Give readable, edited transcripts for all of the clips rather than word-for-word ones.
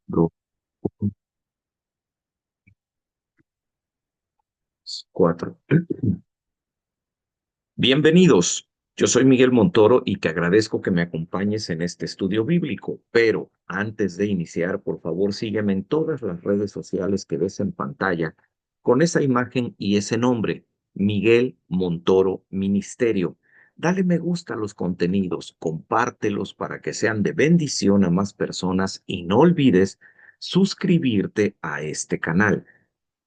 Dos, cuatro. Bienvenidos. Yo soy Miguel Montoro y te agradezco que me acompañes en este estudio bíblico. Pero antes de iniciar, por favor, sígueme en todas las redes sociales que ves en pantalla con esa imagen y ese nombre, Miguel Montoro Ministerio. Dale me gusta a los contenidos, compártelos para que sean de bendición a más personas y no olvides suscribirte a este canal.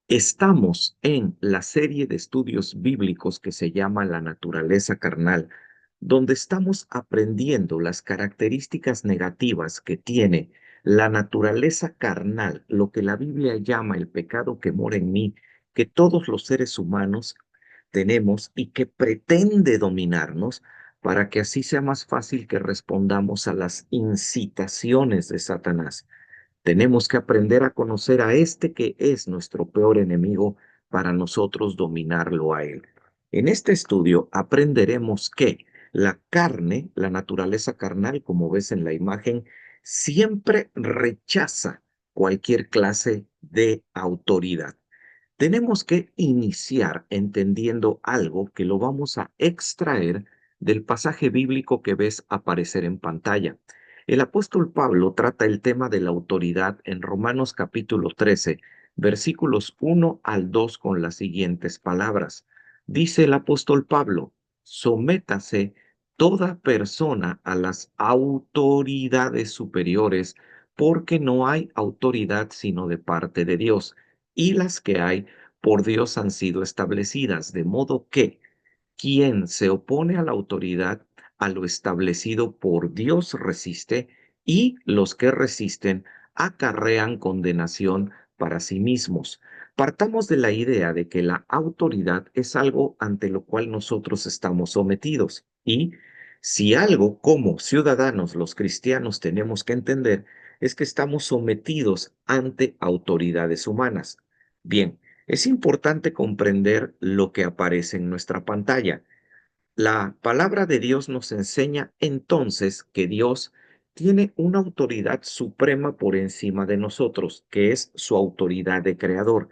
Estamos en la serie de estudios bíblicos que se llama La naturaleza carnal, donde estamos aprendiendo las características negativas que tiene la naturaleza carnal, lo que la Biblia llama el pecado que mora en mí, que todos los seres humanos tenemos y que pretende dominarnos para que así sea más fácil que respondamos a las incitaciones de Satanás. Tenemos que aprender a conocer a este que es nuestro peor enemigo para nosotros dominarlo a él. En este estudio aprenderemos que la carne, la naturaleza carnal, como ves en la imagen, siempre rechaza cualquier clase de autoridad. Tenemos que iniciar entendiendo algo que lo vamos a extraer del pasaje bíblico que ves aparecer en pantalla. El apóstol Pablo trata el tema de la autoridad en Romanos capítulo 13, versículos 1 al 2 con las siguientes palabras. Dice el apóstol Pablo, sométase toda persona a las autoridades superiores, porque no hay autoridad sino de parte de Dios y las que hay por Dios han sido establecidas, de modo que quien se opone a la autoridad, a lo establecido por Dios resiste, y los que resisten acarrean condenación para sí mismos. Partamos de la idea de que la autoridad es algo ante lo cual nosotros estamos sometidos y si algo como ciudadanos los cristianos tenemos que entender es que estamos sometidos ante autoridades humanas. Bien, es importante comprender lo que aparece en nuestra pantalla. La palabra de Dios nos enseña entonces que Dios tiene una autoridad suprema por encima de nosotros, que es su autoridad de creador,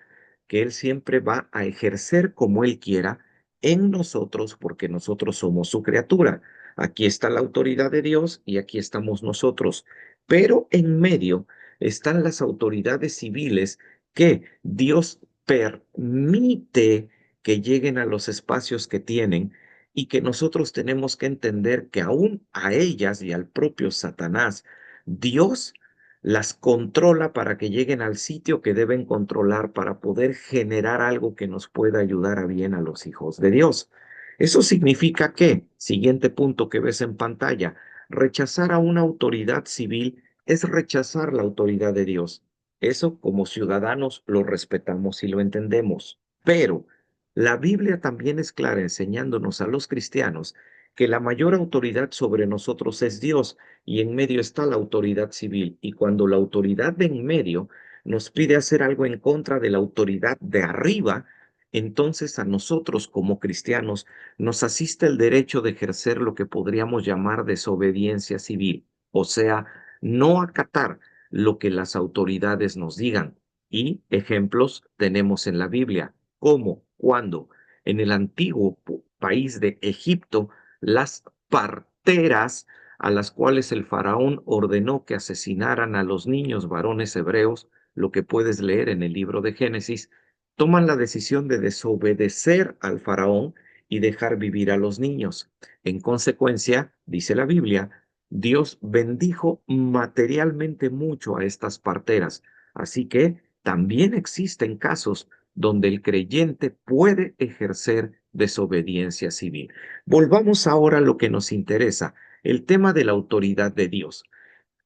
que Él siempre va a ejercer como Él quiera en nosotros porque nosotros somos su criatura. Aquí está la autoridad de Dios y aquí estamos nosotros, pero en medio están las autoridades civiles que Dios permite que lleguen a los espacios que tienen y que nosotros tenemos que entender que aún a ellas y al propio Satanás, Dios las controla para que lleguen al sitio que deben controlar para poder generar algo que nos pueda ayudar a bien a los hijos de Dios. Eso significa que, siguiente punto que ves en pantalla, rechazar a una autoridad civil es rechazar la autoridad de Dios. Eso como ciudadanos lo respetamos y lo entendemos, pero la Biblia también es clara enseñándonos a los cristianos que la mayor autoridad sobre nosotros es Dios y en medio está la autoridad civil. Y cuando la autoridad de en medio nos pide hacer algo en contra de la autoridad de arriba, entonces a nosotros como cristianos nos asiste el derecho de ejercer lo que podríamos llamar desobediencia civil, o sea, no acatar lo que las autoridades nos digan. Y ejemplos tenemos en la Biblia. ¿Cómo? Cuando en el antiguo país de Egipto, las parteras a las cuales el faraón ordenó que asesinaran a los niños varones hebreos, lo que puedes leer en el libro de Génesis, toman la decisión de desobedecer al faraón y dejar vivir a los niños. En consecuencia, dice la Biblia, Dios bendijo materialmente mucho a estas parteras. Así que también existen casos donde el creyente puede ejercer desobediencia civil. Volvamos ahora a lo que nos interesa, el tema de la autoridad de Dios.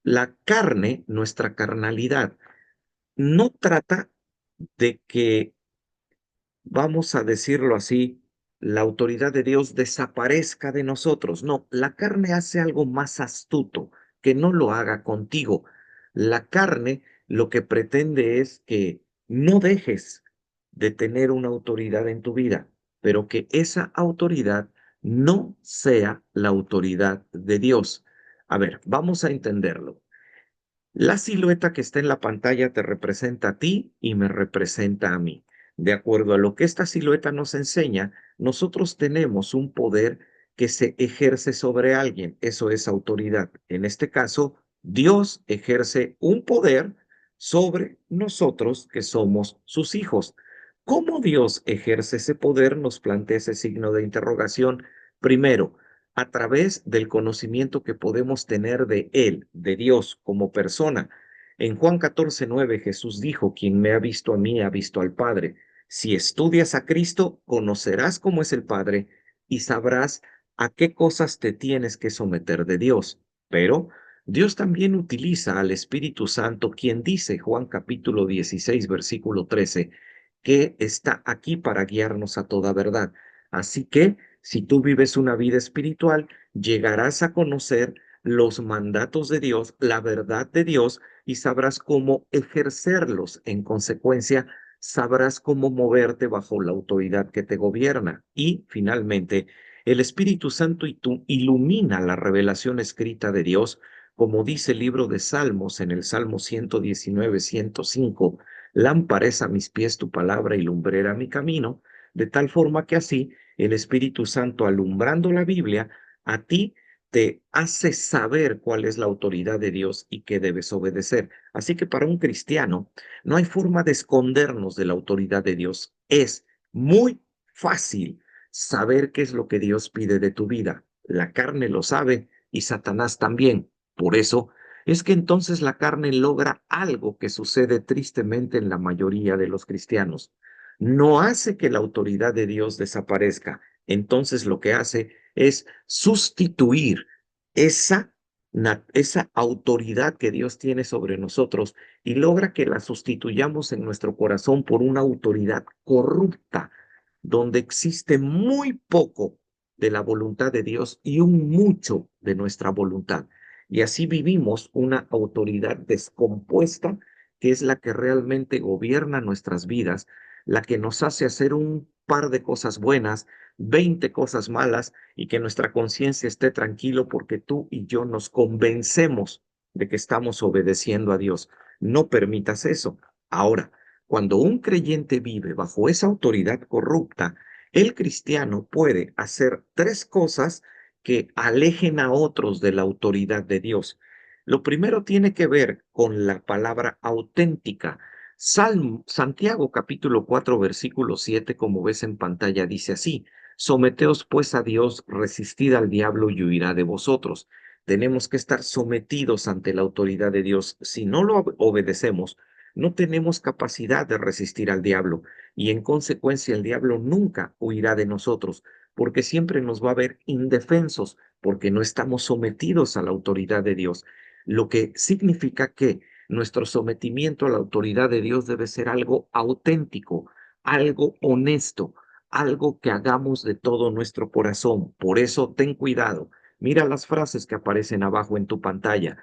La carne, nuestra carnalidad, no trata de que, vamos a decirlo así, la autoridad de Dios desaparezca de nosotros. No, la carne hace algo más astuto, que no lo haga contigo. La carne lo que pretende es que no dejes de tener una autoridad en tu vida, pero que esa autoridad no sea la autoridad de Dios. A ver, vamos a entenderlo. La silueta que está en la pantalla te representa a ti y me representa a mí. De acuerdo a lo que esta silueta nos enseña, nosotros tenemos un poder que se ejerce sobre alguien. Eso es autoridad. En este caso, Dios ejerce un poder sobre nosotros que somos sus hijos. ¿Cómo Dios ejerce ese poder? Nos plantea ese signo de interrogación. Primero, a través del conocimiento que podemos tener de Él, de Dios como persona. En Juan 14:9 Jesús dijo, quien me ha visto a mí, ha visto al Padre. Si estudias a Cristo, conocerás cómo es el Padre y sabrás a qué cosas te tienes que someter de Dios. Pero Dios también utiliza al Espíritu Santo, quien dice, Juan capítulo 16, versículo 13, que está aquí para guiarnos a toda verdad. Así que si tú vives una vida espiritual, llegarás a conocer los mandatos de Dios, la verdad de Dios, y sabrás cómo ejercerlos. En consecuencia, sabrás cómo moverte bajo la autoridad que te gobierna. Y finalmente, el Espíritu Santo ilumina la revelación escrita de Dios, como dice el libro de Salmos en el Salmo 119, 105. Lámpara es a mis pies tu palabra y lumbrera mi camino, de tal forma que así el Espíritu Santo alumbrando la Biblia, a ti te hace saber cuál es la autoridad de Dios y qué debes obedecer. Así que para un cristiano no hay forma de escondernos de la autoridad de Dios. Es muy fácil saber qué es lo que Dios pide de tu vida. La carne lo sabe y Satanás también. Por eso es que entonces la carne logra algo que sucede tristemente en la mayoría de los cristianos. No hace que la autoridad de Dios desaparezca. Entonces lo que hace es sustituir esa, esa autoridad que Dios tiene sobre nosotros y logra que la sustituyamos en nuestro corazón por una autoridad corrupta, donde existe muy poco de la voluntad de Dios y un mucho de nuestra voluntad. Y así vivimos una autoridad descompuesta que es la que realmente gobierna nuestras vidas, la que nos hace hacer un par de cosas buenas, 20 cosas malas y que nuestra conciencia esté tranquilo porque tú y yo nos convencemos de que estamos obedeciendo a Dios. No permitas eso. Ahora, cuando un creyente vive bajo esa autoridad corrupta, el cristiano puede hacer tres cosas que alejen a otros de la autoridad de Dios. Lo primero tiene que ver con la palabra auténtica. Santiago capítulo 4 versículo 7, como ves en pantalla, dice así: someteos pues a Dios, resistid al diablo y huirá de vosotros. Tenemos que estar sometidos ante la autoridad de Dios. Si no lo obedecemos, no tenemos capacidad de resistir al diablo y en consecuencia el diablo nunca huirá de nosotros porque siempre nos va a ver indefensos porque no estamos sometidos a la autoridad de Dios, lo que significa que nuestro sometimiento a la autoridad de Dios debe ser algo auténtico, algo honesto, algo que hagamos de todo nuestro corazón. Por eso ten cuidado. Mira las frases que aparecen abajo en tu pantalla.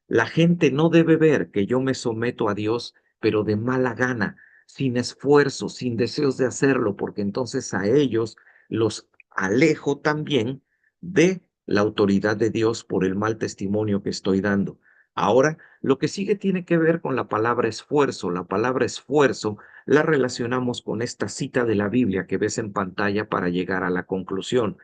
La gente no debe ver que yo me someto a Dios, pero de mala gana, sin esfuerzo, sin deseos de hacerlo, porque entonces a ellos los alejo también de la autoridad de Dios por el mal testimonio que estoy dando. Ahora, lo que sigue tiene que ver con la palabra esfuerzo. La palabra esfuerzo la relacionamos con esta cita de la Biblia que ves en pantalla para llegar a la conclusión.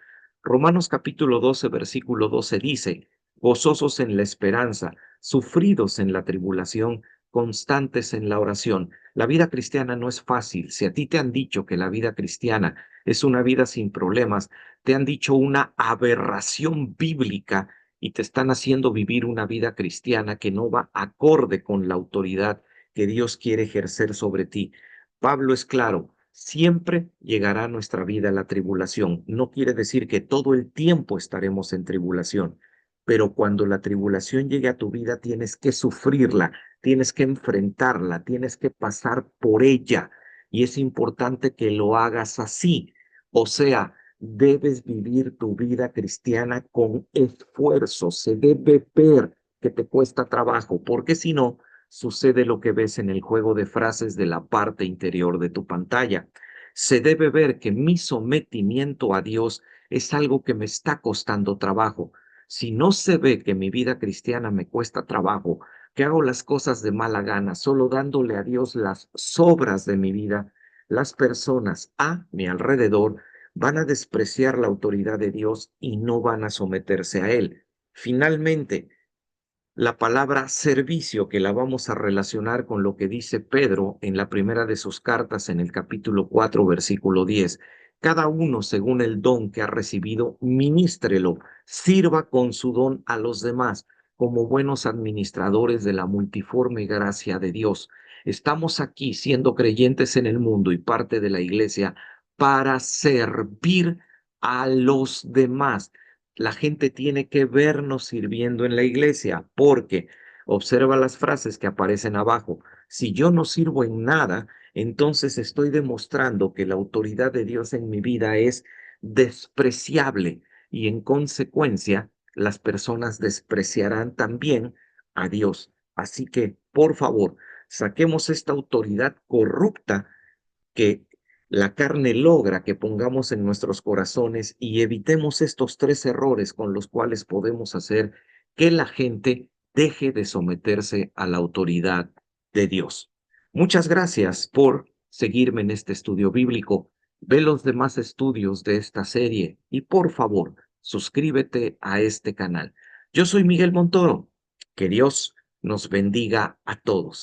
Romanos capítulo 12, versículo 12 dice: gozosos en la esperanza, sufridos en la tribulación, constantes en la oración. La vida cristiana no es fácil. Si a ti te han dicho que la vida cristiana es una vida sin problemas, te han dicho una aberración bíblica y te están haciendo vivir una vida cristiana que no va acorde con la autoridad que Dios quiere ejercer sobre ti. Pablo es claro, siempre llegará a nuestra vida la tribulación. No quiere decir que todo el tiempo estaremos en tribulación, pero cuando la tribulación llegue a tu vida tienes que sufrirla, tienes que enfrentarla, tienes que pasar por ella y es importante que lo hagas así. O sea, debes vivir tu vida cristiana con esfuerzo, se debe ver que te cuesta trabajo, porque si no, sucede lo que ves en el juego de frases de la parte interior de tu pantalla. Se debe ver que mi sometimiento a Dios es algo que me está costando trabajo. Si no se ve que mi vida cristiana me cuesta trabajo, que hago las cosas de mala gana, solo dándole a Dios las sobras de mi vida, las personas a mi alrededor van a despreciar la autoridad de Dios y no van a someterse a Él. Finalmente, la palabra servicio, que la vamos a relacionar con lo que dice Pedro en la primera de sus cartas en el capítulo 4, versículo 10. Cada uno, según el don que ha recibido, ministrelo, sirva con su don a los demás, como buenos administradores de la multiforme gracia de Dios. Estamos aquí siendo creyentes en el mundo y parte de la iglesia para servir a los demás. La gente tiene que vernos sirviendo en la iglesia, porque observa las frases que aparecen abajo. Si yo no sirvo en nada, entonces estoy demostrando que la autoridad de Dios en mi vida es despreciable y en consecuencia las personas despreciarán también a Dios. Así que, por favor, saquemos esta autoridad corrupta que la carne logra que pongamos en nuestros corazones y evitemos estos tres errores con los cuales podemos hacer que la gente deje de someterse a la autoridad de Dios. Muchas gracias por seguirme en este estudio bíblico. Ve los demás estudios de esta serie y por favor, suscríbete a este canal. Yo soy Miguel Montoro. Que Dios nos bendiga a todos.